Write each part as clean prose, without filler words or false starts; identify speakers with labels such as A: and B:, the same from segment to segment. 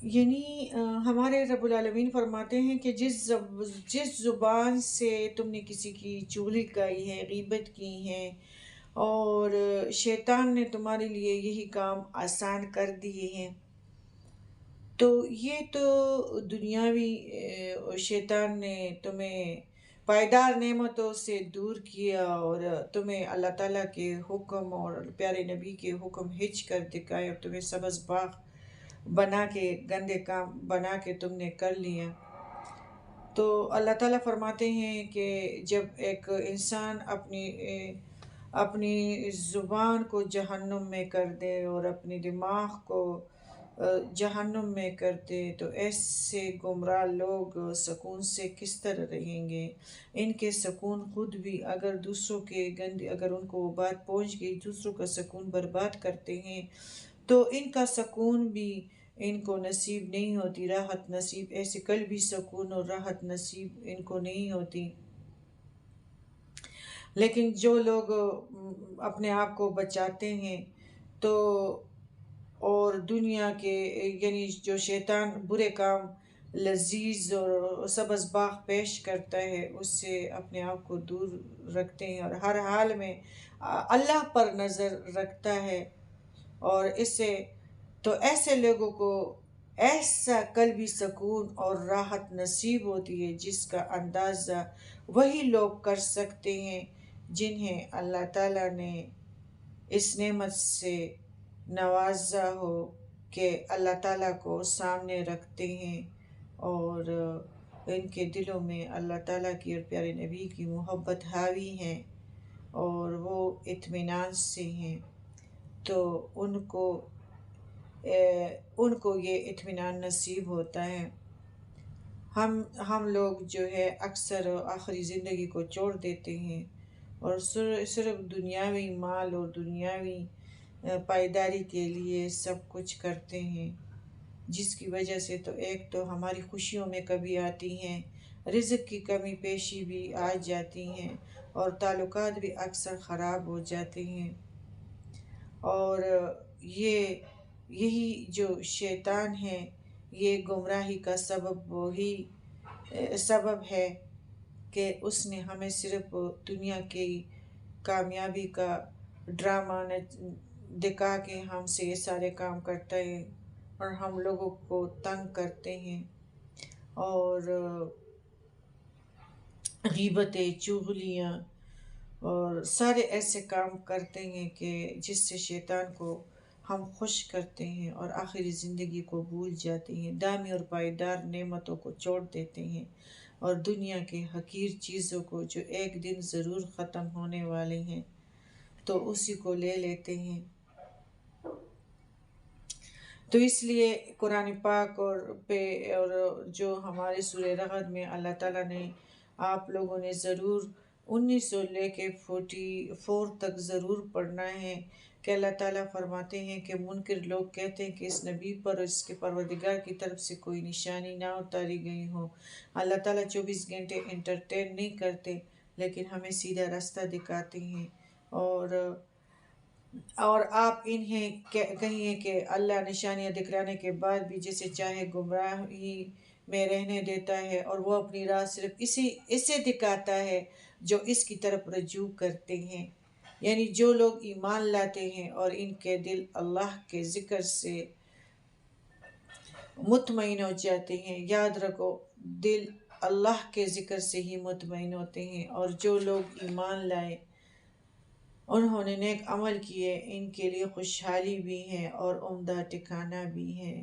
A: یعنی ہمارے رب العالمین فرماتے ہیں کہ جس زبان سے تم نے کسی کی چغلی گائی ہے، غیبت کی ہے، اور شیطان نے تمہارے لیے یہی کام آسان کر دیے ہیں، تو یہ تو دنیاوی شیطان نے تمہیں پائیدار نعمتوں سے دور کیا اور تمہیں اللہ تعالیٰ کے حکم اور پیارے نبی کے حکم ہچ کر دکھائے، اور تمہیں سبز باغ بنا کے گندے کام بنا کے تم نے کر لیا۔ تو اللہ تعالیٰ فرماتے ہیں کہ جب ایک انسان اپنی زبان کو جہنم میں کر دے اور اپنے دماغ کو جہنم میں کر دے، تو ایسے گمراہ لوگ سکون سے کس طرح رہیں گے؟ ان کے سکون خود بھی اگر دوسروں کے اگر ان کو وہ بات پہنچ گئی، دوسروں کا سکون برباد کرتے ہیں، تو ان کا سکون بھی ان کو نصیب نہیں ہوتی، راحت نصیب، ایسے قلبی سکون اور راحت نصیب ان کو نہیں ہوتی۔ لیکن جو لوگ اپنے آپ کو بچاتے ہیں تو اور دنیا کے یعنی جو شیطان برے کام لذیذ اور سبز باغ پیش کرتا ہے، اس سے اپنے آپ کو دور رکھتے ہیں اور ہر حال میں اللہ پر نظر رکھتا ہے، اور اس سے تو ایسے لوگوں کو ایسا قلبی سکون اور راحت نصیب ہوتی ہے جس کا اندازہ وہی لوگ کر سکتے ہیں جنہیں اللہ تعالیٰ نے اس نعمت سے نوازا ہو کہ اللہ تعالیٰ کو سامنے رکھتے ہیں اور ان کے دلوں میں اللہ تعالیٰ کی اور پیارے نبی کی محبت حاوی ہے اور وہ اطمینان سے ہیں، تو ان کو یہ اطمینان نصیب ہوتا ہے۔ ہم لوگ جو ہے اکثر آخری زندگی کو چھوڑ دیتے ہیں اور صرف دنیاوی مال اور دنیاوی پائیداری کے لیے سب کچھ کرتے ہیں، جس کی وجہ سے تو ایک تو ہماری خوشیوں میں کمی آتی ہیں، رزق کی کمی پیشی بھی آ جاتی ہیں، اور تعلقات بھی اکثر خراب ہو جاتے ہیں، اور یہی جو شیطان ہے، یہ گمراہی کا وہی سبب ہے کہ اس نے ہمیں صرف دنیا کی کامیابی کا ڈرامہ دکھا کے ہم سے یہ سارے کام کرتا ہے اور ہم لوگوں کو تنگ کرتے ہیں، اور غیبتیں، چغلیاں اور سارے ایسے کام کرتے ہیں کہ جس سے شیطان کو ہم خوش کرتے ہیں اور آخری زندگی کو بھول جاتے ہیں، دامی اور پائیدار نعمتوں کو چھوڑ دیتے ہیں اور دنیا کے حقیر چیزوں کو جو ایک دن ضرور ختم ہونے والے ہیں تو اسی کو لے لیتے ہیں۔ تو اس لیے قرآن پاک اور جو ہمارے سورہ رعد میں اللہ تعالیٰ نے آپ لوگوں نے ضرور 19 سے لے کے 44 تک ضرور پڑھنا ہے کہ اللہ تعالیٰ فرماتے ہیں کہ منکر لوگ کہتے ہیں کہ اس نبی پر اس کے پروردگار کی طرف سے کوئی نشانی نہ اتاری گئی ہو۔ اللہ تعالیٰ 24 گھنٹے انٹرٹین نہیں کرتے لیکن ہمیں سیدھا راستہ دکھاتے ہیں، اور آپ انہیں کہیے کہ اللہ نشانیاں دکھلانے کے بعد بھی جسے چاہے گمراہی میں رہنے دیتا ہے، اور وہ اپنی راہ صرف اسے دکھاتا ہے جو اس کی طرف رجوع کرتے ہیں، یعنی جو لوگ ایمان لاتے ہیں اور ان کے دل اللہ کے ذکر سے مطمئن ہو جاتے ہیں۔ یاد رکھو، دل اللہ کے ذکر سے ہی مطمئن ہوتے ہیں، اور جو لوگ ایمان لائے، انہوں نے نیک عمل کیے، ان کے لیے خوشحالی بھی ہے اور عمدہ ٹھکانہ بھی ہے۔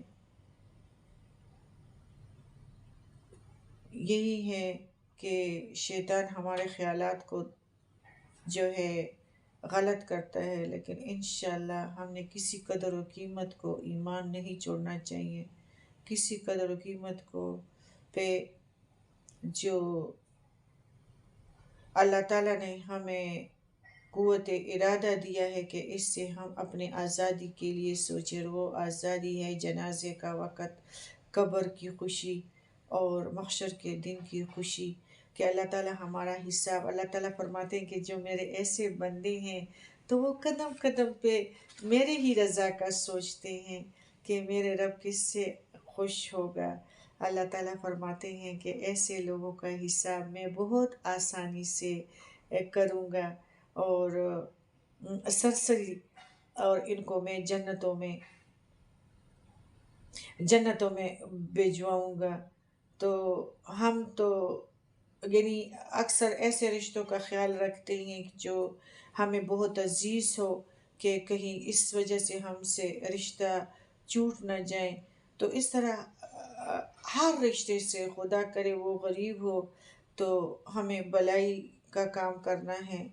A: یہی ہے کہ شیطان ہمارے خیالات کو جو ہے غلط کرتا ہے، لیکن انشاءاللہ ہم نے کسی قدر و قیمت کو ایمان نہیں چھوڑنا چاہیے، کسی قدر و قیمت کو پہ جو اللہ تعالیٰ نے ہمیں قوت ارادہ دیا ہے کہ اس سے ہم اپنے آزادی کے لیے سوچیں، وہ آزادی ہے جنازے کا وقت، قبر کی خوشی اور محشر کے دن کی خوشی کہ اللہ تعالیٰ ہمارا حساب، اللہ تعالیٰ فرماتے ہیں کہ جو میرے ایسے بندے ہیں تو وہ قدم قدم پہ میرے ہی رضا کا سوچتے ہیں کہ میرے رب کس سے خوش ہوگا۔ اللہ تعالیٰ فرماتے ہیں کہ ایسے لوگوں کا حساب میں بہت آسانی سے کروں گا، اور سرسری، اور ان کو میں جنتوں میں بھجواؤں گا۔ تو ہم تو یعنی اکثر ایسے رشتوں کا خیال رکھتے ہیں جو ہمیں بہت عزیز ہو، کہ کہیں اس وجہ سے ہم سے رشتہ چھوٹ نہ جائیں۔ تو اس طرح ہر رشتے سے، خدا کرے وہ غریب ہو، تو ہمیں بلائی کا کام کرنا ہے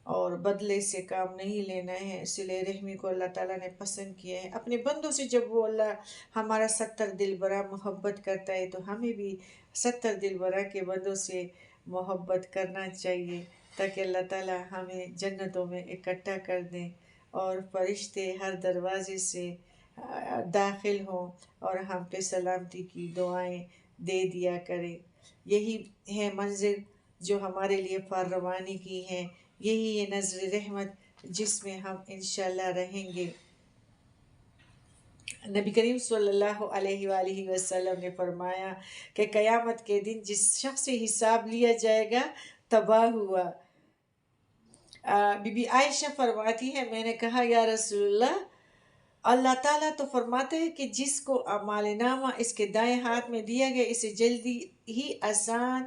A: اور بدلے سے کام نہیں لینا ہے۔ صلہ رحمی کو اللہ تعالیٰ نے پسند کیا ہے اپنے بندوں سے۔ جب وہ اللہ ہمارا 70 دل برا محبت کرتا ہے، تو ہمیں بھی 70 دل برا کے بندوں سے محبت کرنا چاہیے، تاکہ اللہ تعالیٰ ہمیں جنتوں میں اکٹھا کر دیں، اور فرشتے ہر دروازے سے داخل ہوں اور ہم پہ سلامتی کی دعائیں دے دیا کرے۔ یہی ہے منزل جو ہمارے لیے فراوانی کی ہے، یہی ہے نظر رحمت جس میں ہم انشاءاللہ رہیں گے۔ نبی کریم صلی اللہ علیہ وآلہ وسلم نے فرمایا کہ قیامت کے دن جس شخص سے حساب لیا جائے گا تباہ ہوا۔ بی بی عائشہ فرماتی ہے، میں نے کہا یا رسول اللہ تعالیٰ تو فرماتا ہے کہ جس کو اعمال نامہ اس کے دائیں ہاتھ میں دیا گیا، اسے جلدی ہی آسان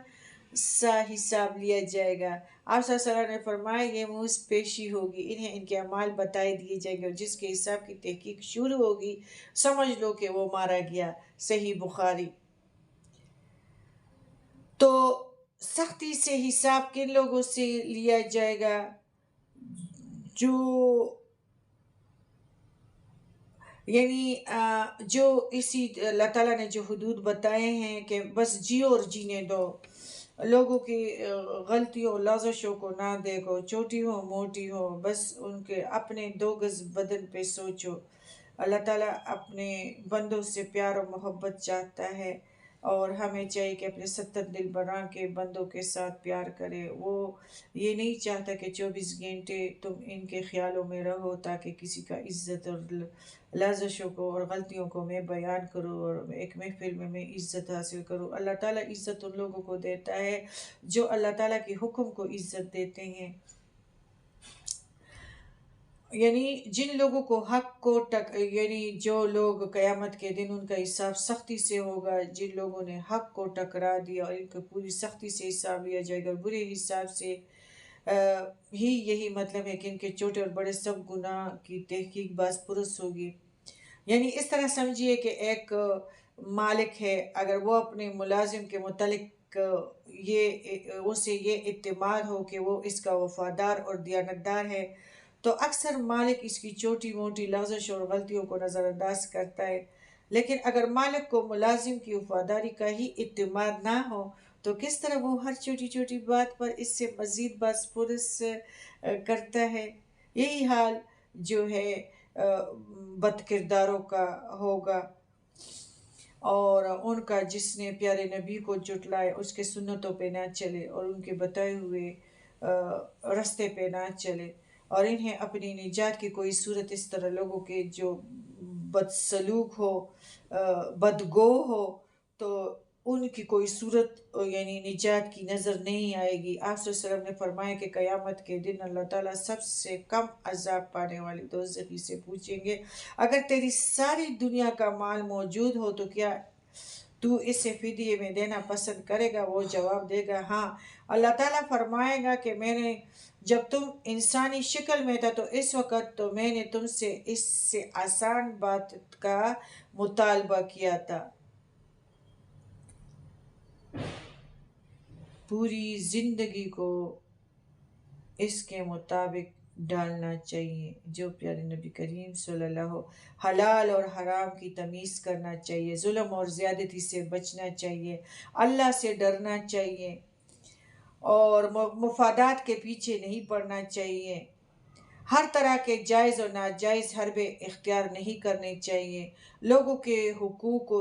A: سا حساب لیا جائے گا۔ آپ صلی اللہ علیہ وسلم نے فرمایا یہ موز پیشی ہوگی، انہیں ان کے اعمال بتائے دیے جائیں گے، اور جس کے حساب کی تحقیق شروع ہوگی سمجھ لو کہ وہ مارا گیا۔ صحیح بخاری۔ تو سختی سے حساب کن لوگوں سے لیا جائے گا؟ جو یعنی جو اسی اللہ تعالیٰ نے جو حدود بتائے ہیں کہ بس جیو اور جینے دو، لوگوں کی غلطیوں لازشوں کو نہ دیکھو، چھوٹی ہو موٹی ہو، بس ان کے اپنے 2 گز بدن پہ سوچو۔ اللہ تعالیٰ اپنے بندوں سے پیار و محبت چاہتا ہے، اور ہمیں چاہیے کہ اپنے 70 دل بنا کے بندوں کے ساتھ پیار کرے۔ وہ یہ نہیں چاہتا کہ 24 گھنٹے تم ان کے خیالوں میں رہو، تاکہ کسی کا عزت اور لازشوں کو اور غلطیوں کو میں بیان کروں اور ایک محفل میں عزت حاصل کروں۔ اللہ تعالیٰ عزت ان لوگوں کو دیتا ہے جو اللہ تعالیٰ کے حکم کو عزت دیتے ہیں، یعنی جن لوگوں کو حق کو یعنی جو لوگ قیامت کے دن ان کا حساب سختی سے ہوگا، جن لوگوں نے حق کو ٹکرا دیا، اور ان کو پوری سختی سے حساب لیا جائے گا، برے حساب سے ہی یہی مطلب ہے کہ ان کے چھوٹے اور بڑے سب گناہ کی تحقیق باز پرس ہوگی۔ یعنی اس طرح سمجھیے کہ ایک مالک ہے، اگر وہ اپنے ملازم کے متعلق اسے یہ اعتماد ہو کہ وہ اس کا وفادار اور دیانتدار ہے، تو اکثر مالک اس کی چھوٹی موٹی لغزش اور غلطیوں کو نظر انداز کرتا ہے۔ لیکن اگر مالک کو ملازم کی وفاداری کا ہی اعتماد نہ ہو، تو کس طرح وہ ہر چھوٹی چھوٹی بات پر اس سے مزید باز پرس کرتا ہے؟ یہی حال جو ہے بد کرداروں کا ہوگا، اور ان کا جس نے پیارے نبی کو جھٹلائے، اس کے سنتوں پہ نہ چلے اور ان کے بتائے ہوئے رستے پہ نہ چلے، اور انہیں اپنی نجات کی کوئی صورت اس طرح لوگوں کے جو بدسلوک ہو، بدگو ہو، تو ان کی کوئی صورت یعنی نجات کی نظر نہیں آئے گی۔ آپ صلی اللہ علیہ وسلم نے فرمایا کہ قیامت کے دن اللہ تعالیٰ سب سے کم عذاب پانے والی دوزخی سے پوچھیں گے، اگر تیری ساری دنیا کا مال موجود ہو تو کیا تو اسے فدیے میں دینا پسند کرے گا؟ وہ جواب دے گا ہاں۔ اللہ تعالیٰ فرمائے گا کہ میں نے جب تم انسانی شکل میں تھا تو اس وقت تو میں نے تم سے اس سے آسان بات کا مطالبہ کیا تھا۔ پوری زندگی کو اس کے مطابق ڈالنا چاہیے جو پیارے نبی کریم صلی اللہ حلال اور حرام کی تمیز کرنا چاہیے، ظلم اور زیادتی سے بچنا چاہیے، اللہ سے ڈرنا چاہیے، اور مفادات کے پیچھے نہیں پڑنا چاہیے، ہر طرح کے جائز اور ناجائز حربے اختیار نہیں کرنے چاہیے، لوگوں کے حقوق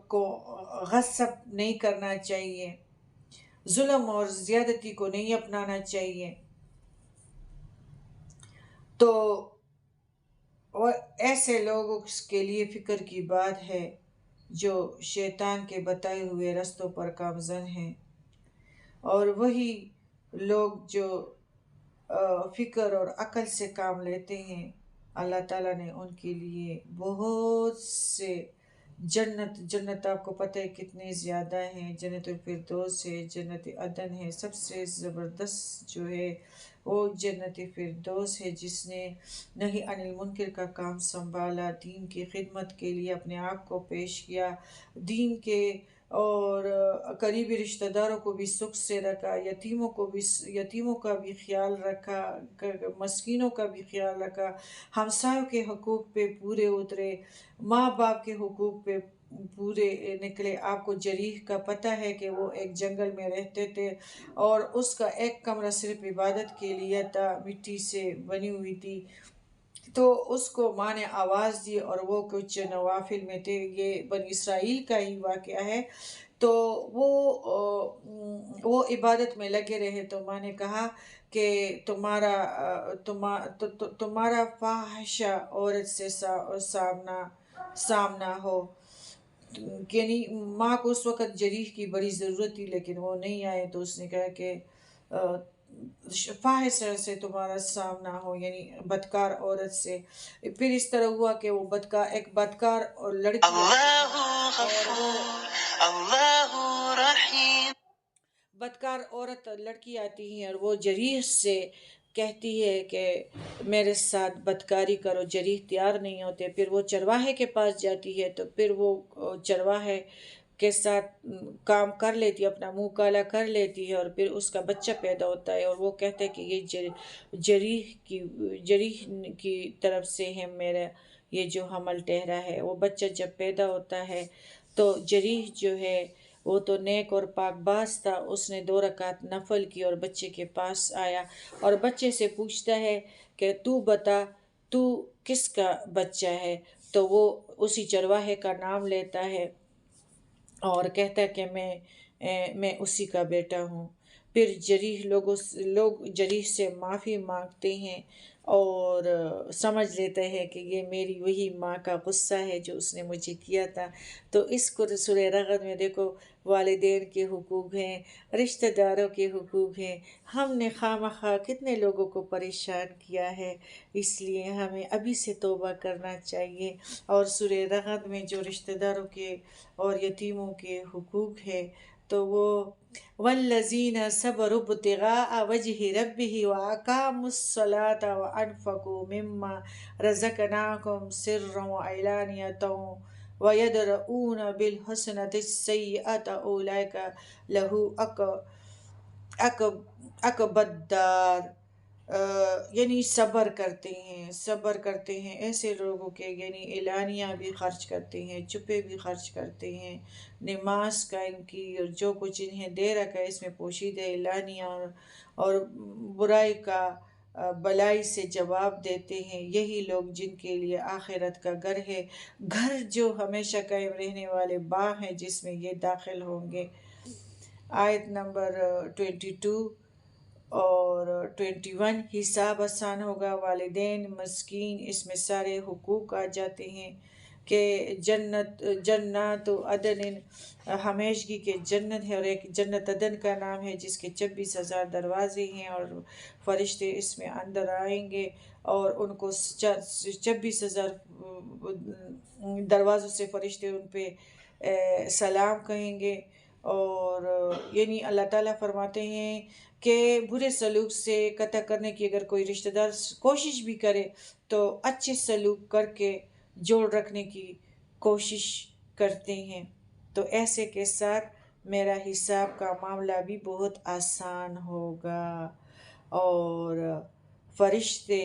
A: کو غصب نہیں کرنا چاہیے، ظلم اور زیادتی کو نہیں اپنانا چاہیے۔ تو ایسے لوگوں کے لیے فکر کی بات ہے جو شیطان کے بتائے ہوئے رستوں پر گامزن ہیں، اور وہی لوگ جو فکر اور عقل سے کام لیتے ہیں، اللہ تعالیٰ نے ان کے لیے بہت سے جنت آپ کو پتہ ہے کتنے زیادہ ہیں، جنت الفردوس ہے، جنت عدن ہے، سب سے زبردست جو ہے وہ جنت فردوس ہے، جس نے نہیں عن المنکر کا کام سنبھالا، دین کی خدمت کے لیے اپنے آپ کو پیش کیا، دین کے اور قریبی رشتہ داروں کو بھی سکھ سے رکھا، یتیموں کا بھی خیال رکھا، مسکینوں کا بھی خیال رکھا، ہمسایوں کے حقوق پہ پورے اترے، ماں باپ کے حقوق پہ پورے نکلے۔ آپ کو جریح کا پتہ ہے کہ وہ ایک جنگل میں رہتے تھے اور اس کا ایک کمرہ صرف عبادت کے لیے تھا، مٹی سے بنی ہوئی تھی، تو اس کو ماں نے آواز دی اور وہ کچھ نوافل میں تھے، یہ بنی اسرائیل کا ہی واقعہ ہے، تو وہ عبادت میں لگے رہے، تو ماں نے کہا کہ تمہارا فاحشہ عورت سے سامنا ہو، یعنی ماں کو اس وقت جریح کی بڑی ضرورت تھی لیکن وہ نہیں آئے، تو اس نے کہا کہ فاحشہ سے تمہارا سامنا ہو، یعنی بدکار عورت سے۔ پھر اس طرح ہوا کہ وہ ایک بدکار لڑکی اللہ غفور اللہ رحیم، بدکار عورت لڑکی آتی ہے اور وہ جریح سے کہتی ہے کہ میرے ساتھ بدکاری کرو، جریح تیار نہیں ہوتے، پھر وہ چرواہے کے پاس جاتی ہے، تو پھر وہ چرواہے کے ساتھ کام کر لیتی ہے، اپنا منہ کالا کر لیتی ہے، اور پھر اس کا بچہ پیدا ہوتا ہے، اور وہ کہتے ہیں کہ یہ جریح کی طرف سے ہے میرا یہ جو حمل ٹھہرا ہے۔ وہ بچہ جب پیدا ہوتا ہے تو جریح جو ہے وہ تو نیک اور پاک باز تھا، اس نے 2 رکعت نفل کی اور بچے کے پاس آیا اور بچے سے پوچھتا ہے کہ تو بتا تو کس کا بچہ ہے، تو وہ اسی چرواہے کا نام لیتا ہے اور کہتا ہے کہ میں اسی کا بیٹا ہوں۔ پھر لوگ جریح سے معافی مانگتے ہیں اور سمجھ لیتے ہیں کہ یہ میری وہی ماں کا غصہ ہے جو اس نے مجھے کیا تھا۔ تو اس کو سورہ رغد میں دیکھو، والدین کے حقوق ہیں، رشتہ داروں کے حقوق ہیں، ہم نے خواہ کتنے لوگوں کو پریشان کیا ہے، اس لیے ہمیں ابھی سے توبہ کرنا چاہیے۔ اور سورہ رغد میں جو رشتہ داروں کے اور یتیموں کے حقوق ہے تو وہ والذین صبروا ابتغاء وجہ ربہ واقاموا الصلاۃ وانفقوا مما رزقناہم سرا وعلانیۃ ویدرؤون بالحسنۃ السیئۃ اولئک لهم عقبی الدار، یعنی صبر کرتے ہیں ایسے لوگوں کے، یعنی اعلانیہ بھی خرچ کرتے ہیں، چپے بھی خرچ کرتے ہیں، نماز قائم کی اور جو کچھ انہیں دے رکھا ہے اس میں پوشیدہ اعلانیہ اور برائی کا بلائی سے جواب دیتے ہیں، یہی لوگ جن کے لیے آخرت کا گھر ہے، گھر جو ہمیشہ قائم رہنے والے باغ ہیں جس میں یہ داخل ہوں گے۔ آیت نمبر 22 اور 21، حساب آسان ہوگا، والدین، مسکین، اس میں سارے حقوق آ جاتے ہیں کہ جنات عدن ہمیشگی کے جنت ہے، اور ایک جنت عدن کا نام ہے جس کے 26,000 دروازے ہیں اور فرشتے اس میں اندر آئیں گے اور ان کو 26,000 دروازوں سے فرشتے ان پہ سلام کہیں گے، اور یعنی اللہ تعالیٰ فرماتے ہیں کہ برے سلوک سے قطع کرنے کی اگر کوئی رشتہ دار کوشش بھی کرے تو اچھے سلوک کر کے جوڑ رکھنے کی کوشش کرتے ہیں، تو ایسے کے ساتھ میرا حساب کا معاملہ بھی بہت آسان ہوگا اور فرشتے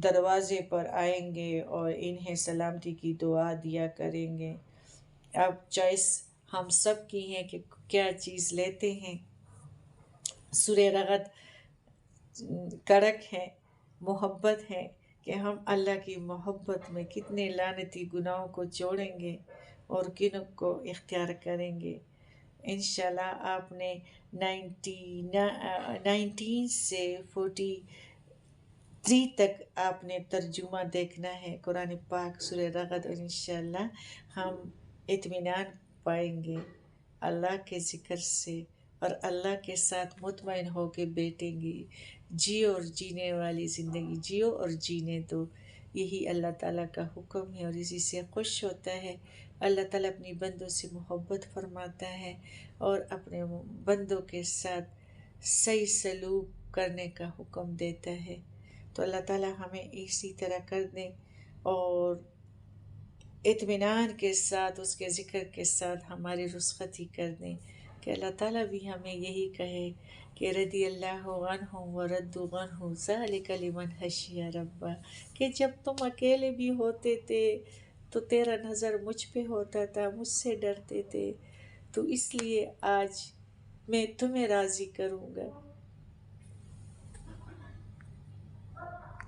A: دروازے پر آئیں گے اور انہیں سلامتی کی دعا دیا کریں گے۔ اب چوائس ہم سب کی ہے کہ کیا چیز لیتے ہیں۔ سورہ رغد کڑک ہے، محبت ہے کہ ہم اللہ کی محبت میں کتنے لعنتی گناہوں کو چھوڑیں گے اور کن کو اختیار کریں گے۔ انشاءاللہ آپ نے 19 سے 43 تک آپ نے ترجمہ دیکھنا ہے قرآن پاک سورہ رغد، اور انشاءاللہ ہم اطمینان پائیں گے اللہ کے ذکر سے، اور اللہ کے ساتھ مطمئن ہو کے بیٹھیں گے۔ جیو اور جینے والی زندگی جیو اور جینے دو، یہی اللہ تعالیٰ کا حکم ہے اور اسی سے خوش ہوتا ہے۔ اللہ تعالیٰ اپنی بندوں سے محبت فرماتا ہے اور اپنے بندوں کے ساتھ صحیح سلوک کرنے کا حکم دیتا ہے۔ تو اللہ تعالیٰ ہمیں اسی طرح کر دیں اور اطمینان کے ساتھ اس کے ذکر کے ساتھ ہماری رخصتی کر دیں، کہ اللہ تعالیٰ بھی ہمیں یہی کہے کہ رضی اللہ عنہم ورضوا عنہ ذلک لمن خشی ربہ، کہ جب تم اکیلے بھی ہوتے تھے تو تیرا نظر مجھ پہ ہوتا تھا، مجھ سے ڈرتے تھے، تو اس لیے آج میں تمہیں راضی کروں گا۔